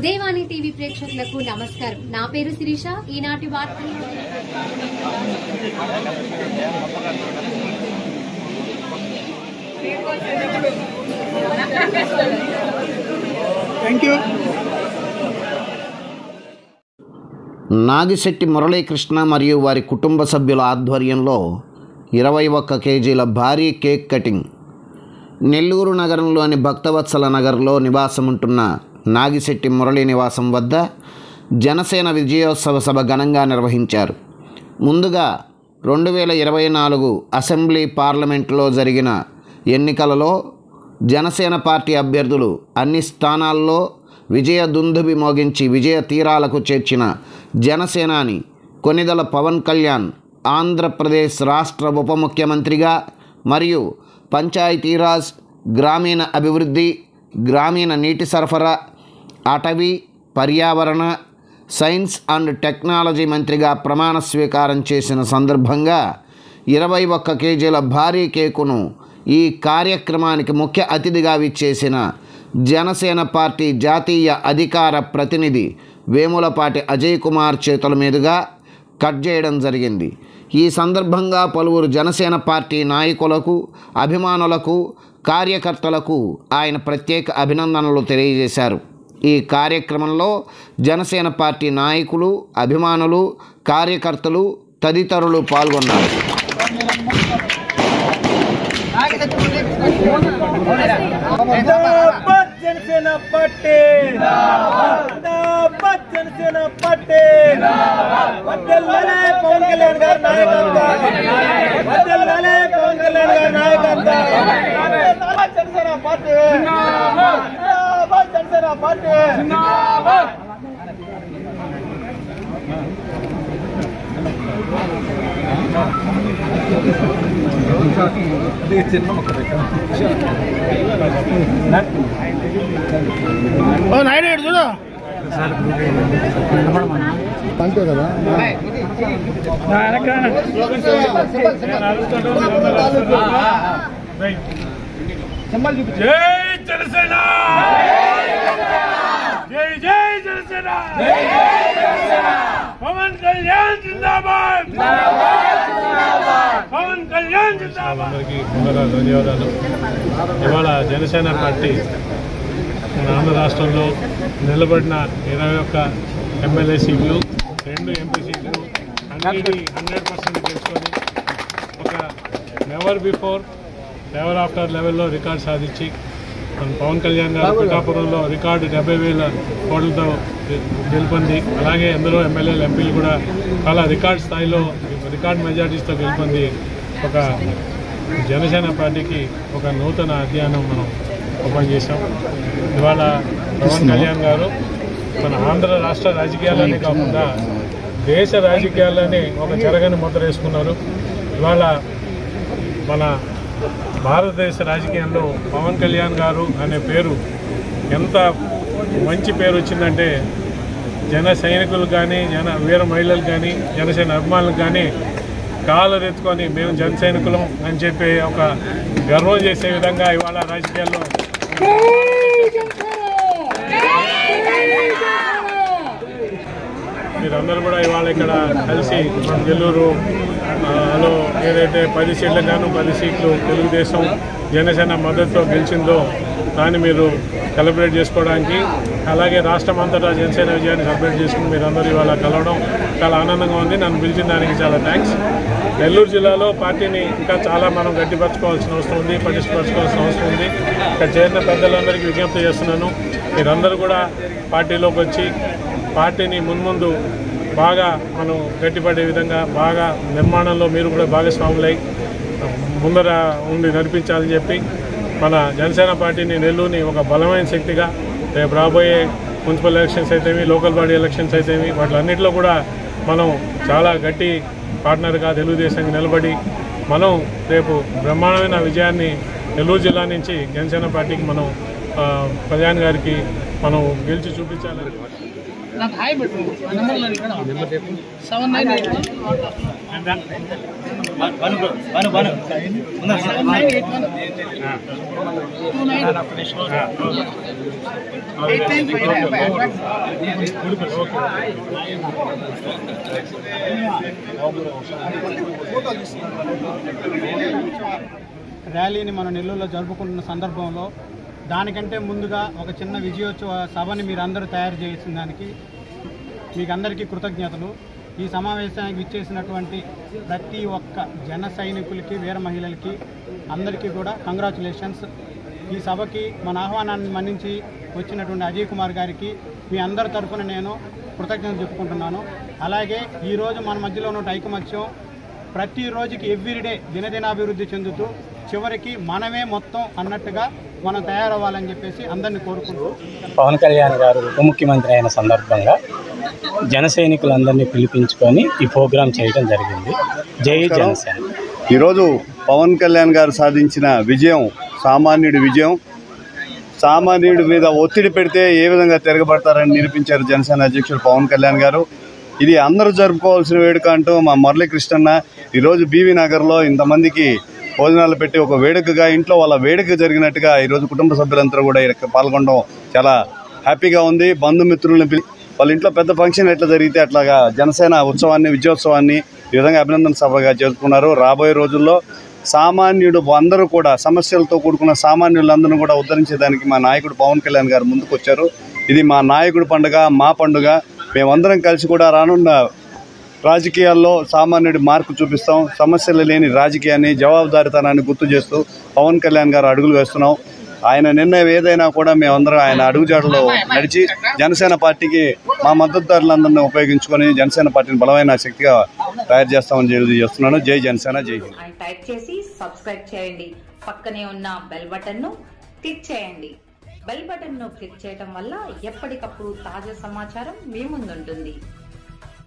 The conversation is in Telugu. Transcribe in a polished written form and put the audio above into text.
ఉదయవాణి టీవీ ప్రేక్షకులకు నమస్కారం. నా పేరు శిరీష. ఈనాటి వార్తలు నాగిశెట్టి మురళీకృష్ణ మరియు వారి కుటుంబ సభ్యుల ఆధ్వర్యంలో 21 కేజీల భారీ కేక్ కటింగ్. నెల్లూరు నగరంలోని భక్తవత్సల నగర్లో నివాసముంటున్న నాగిశెట్టి మురళీ నివాసం వద్ద జనసేన విజయోత్సవ సభ ఘనంగా నిర్వహించారు. ముందుగా 2024 అసెంబ్లీ పార్లమెంటులో జరిగిన ఎన్నికలలో జనసేన పార్టీ అభ్యర్థులు అన్ని స్థానాల్లో విజయ దుందుబి మోగించి విజయ తీరాలకు చేర్చిన జనసేనాని కొనిదెల పవన్ కళ్యాణ్ ఆంధ్రప్రదేశ్ రాష్ట్ర ఉప ముఖ్యమంత్రిగా మరియు పంచాయతీరాజ్, గ్రామీణ అభివృద్ధి, గ్రామీణ నీటి సరఫరా, అటవీ, పర్యావరణ, సైన్స్ అండ్ టెక్నాలజీ మంత్రిగా ప్రమాణ స్వీకారం చేసిన సందర్భంగా 21 కేజీల భారీ కేకును ఈ కార్యక్రమానికి ముఖ్య అతిథిగా విచ్చేసిన జనసేన పార్టీ జాతీయ అధికార ప్రతినిధి వేములపాటి అజయ్ కుమార్ చేతుల మీదుగా కట్ చేయడం జరిగింది. ఈ సందర్భంగా పలువురు జనసేన పార్టీ నాయకులకు, అభిమానులకు, కార్యకర్తలకు ఆయన ప్రత్యేక అభినందనలు తెలియజేశారు. ఈ కార్యక్రమంలో జనసేన పార్టీ నాయకులు, అభిమానులు, కార్యకర్తలు తదితరులు పాల్గొన్నారు. जनसेना पार्टी जनसेना पार्टी पवन कल्याण गारी नायकत्व जनसेना पार्टी जनसेना पार्टी नायन చూడు అంతే కదా జై జనసేన, జై జై జనసేన, పవన్ కళ్యాణ్ జిందాబాద్, పవన్ కళ్యాణ్ జిందాబాద్. అందరికీ ముందుగా ధన్యవాదాలు. ఇవాళ జనసేన పార్టీ మన ఆంధ్ర రాష్ట్రంలో నిలబడిన 21 ఎమ్మెల్యే సీట్లు, 2 ఎంపీ సీట్లు అన్నిటి 100% గెలుచుకొని ఒక నెవర్ బిఫోర్ నెవర్ ఆఫ్టర్ లెవెల్లో రికార్డు సాధించి మన పవన్ కళ్యాణ్ గారు పిఠాపురంలో రికార్డు 70,000 ఓట్లతో గెలుపొంది, అలాగే ఎందరో ఎమ్మెల్యేలు, ఎంపీలు కూడా చాలా రికార్డు స్థాయిలో రికార్డు మెజార్టీస్తో గెలుపొంది ఒక జనసేన పార్టీకి ఒక నూతన అధ్యయనం మనం ఓపెన్ చేశాం. ఇవాళ పవన్ కళ్యాణ్ గారు మన ఆంధ్ర రాష్ట్ర రాజకీయాలనే కాకుండా దేశ రాజకీయాలని ఒక చెరగని ముద్ర వేసుకున్నారు. ఇవాళ మన భారతదేశ రాజకీయాల్లో పవన్ కళ్యాణ్ గారు అనే పేరు ఎంత మంచి పేరు వచ్చిందంటే జన సైనికులు కానీ, వీర మహిళలు కానీ, జనసేన అభిమానులకు కానీ కాలరెత్తుకొని మేము జన సైనికులం అని చెప్పి ఒక గర్వం చేసే విధంగా ఇవాళ రాజకీయాల్లో మీరందరూ కూడా ఇవాళ ఇక్కడ కలిసి మన నెల్లూరులో ఏదైతే 10 సీట్లకు గాను 10 సీట్లు తెలుగుదేశం జనసేన మద్దతుతో గెలిచిందో దాన్ని మీరు సెలబ్రేట్ చేసుకోవడానికి, అలాగే రాష్ట్రం అంతటా జనసేన విజయాన్ని సెలబ్రేట్ చేసుకుని మీరందరూ ఇవాళ కలవడం చాలా ఆనందంగా ఉంది. నన్ను పిలిచిన దానికి చాలా థ్యాంక్స్. నెల్లూరు జిల్లాలో పార్టీని ఇంకా చాలా మనం గట్టిపరచుకోవాల్సిన అవసరం ఉంది, పటిష్టపరచుకోవాల్సిన అవసరం ఉంది. ఇక్కడ చేరిన పెద్దలందరికీ విజ్ఞప్తి చేస్తున్నాను, మీరందరూ కూడా పార్టీలోకి వచ్చి పార్టీని మున్ముందు బాగా మనం గట్టిపడే విధంగా బాగా నిర్మాణంలో మీరు కూడా భాగస్వాములై ముందర ఉండి నడిపించాలని చెప్పి మన జనసేన పార్టీని నెల్లూరుని ఒక బలమైన శక్తిగా రేపు రాబోయే మున్సిపల్ ఎలక్షన్స్ అయితేమి, లోకల్ బాడీ ఎలక్షన్స్ అయితేమి వాటిలన్నింటిలో కూడా మనం చాలా గట్టి పార్ట్నర్గా తెలుగుదేశానికి నిలబడి మనం రేపు బ్రహ్మాండమైన విజయాన్ని నెల్లూరు జిల్లా నుంచి జనసేన పార్టీకి మనం కళ్యాణ్ గారికి మనం గెలిచి చూపించాలని నాకు హాయ్ పెట్టు నెంబర్ 7981 ర్యాలీని మనం నెల్లూరులో జరుపుకుంటున్న సందర్భంలో దానికంటే ముందుగా ఒక చిన్న విజయోత్సవ సభని మీరందరూ తయారు చేసిన దానికి మీకు అందరికీ కృతజ్ఞతలు. ఈ సమావేశానికి విచ్చేసినటువంటి ప్రతి ఒక్క జన సైనికులకి, వీర మహిళలకి అందరికీ కూడా కంగ్రాచులేషన్స్. ఈ సభకి మన ఆహ్వానాన్ని మన్నించి వచ్చినటువంటి అజయ్ కుమార్ గారికి మీ అందరి తరఫున నేను కృతజ్ఞతలు చెప్పుకుంటున్నాను. అలాగే ఈరోజు మన మధ్యలో ఉన్న ఐకమత్యం ప్రతిరోజుకి ఎవ్రీడే దినదినాభివృద్ధి చెందుతూ చివరికి మనమే మొత్తం అన్నట్టుగా మనం తయారవ్వాలని చెప్పేసి అందరినీ కోరుకుంటూ పవన్ కళ్యాణ్ గారు ఉప ముఖ్యమంత్రి అయిన సందర్భంగా జన సైనికులందరినీ పిలిపించుకొని ఈ ప్రోగ్రాం చేయడం జరిగింది. జై జనసేన. ఈరోజు పవన్ కళ్యాణ్ గారు సాధించిన విజయం సామాన్యుడి విజయం. సామాన్యుడి మీద ఒత్తిడి పెడితే ఏ విధంగా తిరగబడతారని నిరూపించారు జనసేన అధ్యక్షుడు పవన్ కళ్యాణ్ గారు. ఇది అందరూ జరుపుకోవాల్సిన వేడుక అంటూ మా మురళీకృష్ణన్న ఈరోజు బీవీ నగర్లో ఇంతమందికి భోజనాలు పెట్టి ఒక వేడుకగా ఇంట్లో వాళ్ళ వేడుక జరిగినట్టుగా ఈరోజు కుటుంబ సభ్యులందరూ కూడా ఇక్కడ పాల్గొనడం చాలా హ్యాపీగా ఉంది. బంధుమిత్రులను వాళ్ళ ఇంట్లో పెద్ద ఫంక్షన్ ఎట్లా జరిగితే అట్లాగా జనసేన ఉత్సవాన్ని, విజయోత్సవాన్ని ఈ విధంగా అభినందన సభగా జరుపుకున్నారు. రాబోయే రోజుల్లో సామాన్యుడు అందరూ కూడా సమస్యలతో కూడుకున్న సామాన్యులందరూ కూడా ఉద్ధరించేదానికి మా నాయకుడు పవన్ కళ్యాణ్ గారు ముందుకు వచ్చారు. ఇది మా నాయకుడి పండుగ, మా పండుగ. మేమందరం కలిసి కూడా రానున్న రాజకీయాల్లో సామాన్యుడి మార్పు చూపిస్తాం. సమస్యలు లేని రాజకీయాన్ని, జవాబుదారితనాన్ని గుర్తు చేస్తూ పవన్ కళ్యాణ్ గారు అడుగులు వేస్తున్నాం. ఆయన నిర్ణయం ఏదైనా కూడా మేమందరం ఆయన అడుగుజాడలో నడిచి జనసేన పార్టీకి మా మద్దతుదారులందరినీ ఉపయోగించుకొని జనసేన పార్టీని బలమైన శక్తిగా తయారు చేస్తామని చేస్తున్నాను. జై జనసేన, జై హింద్. టైప్ చేసి సబ్స్క్రైబ్ చేయండి. పక్కనే ఉన్న బెల్ బటన్ ను క్లిక్ చేయండి. బెల్ బటన్ ను క్లిక్ చేయడం వల్ల ఎప్పటికప్పుడు తాజా సమాచారం మీ ముందుంటుంది.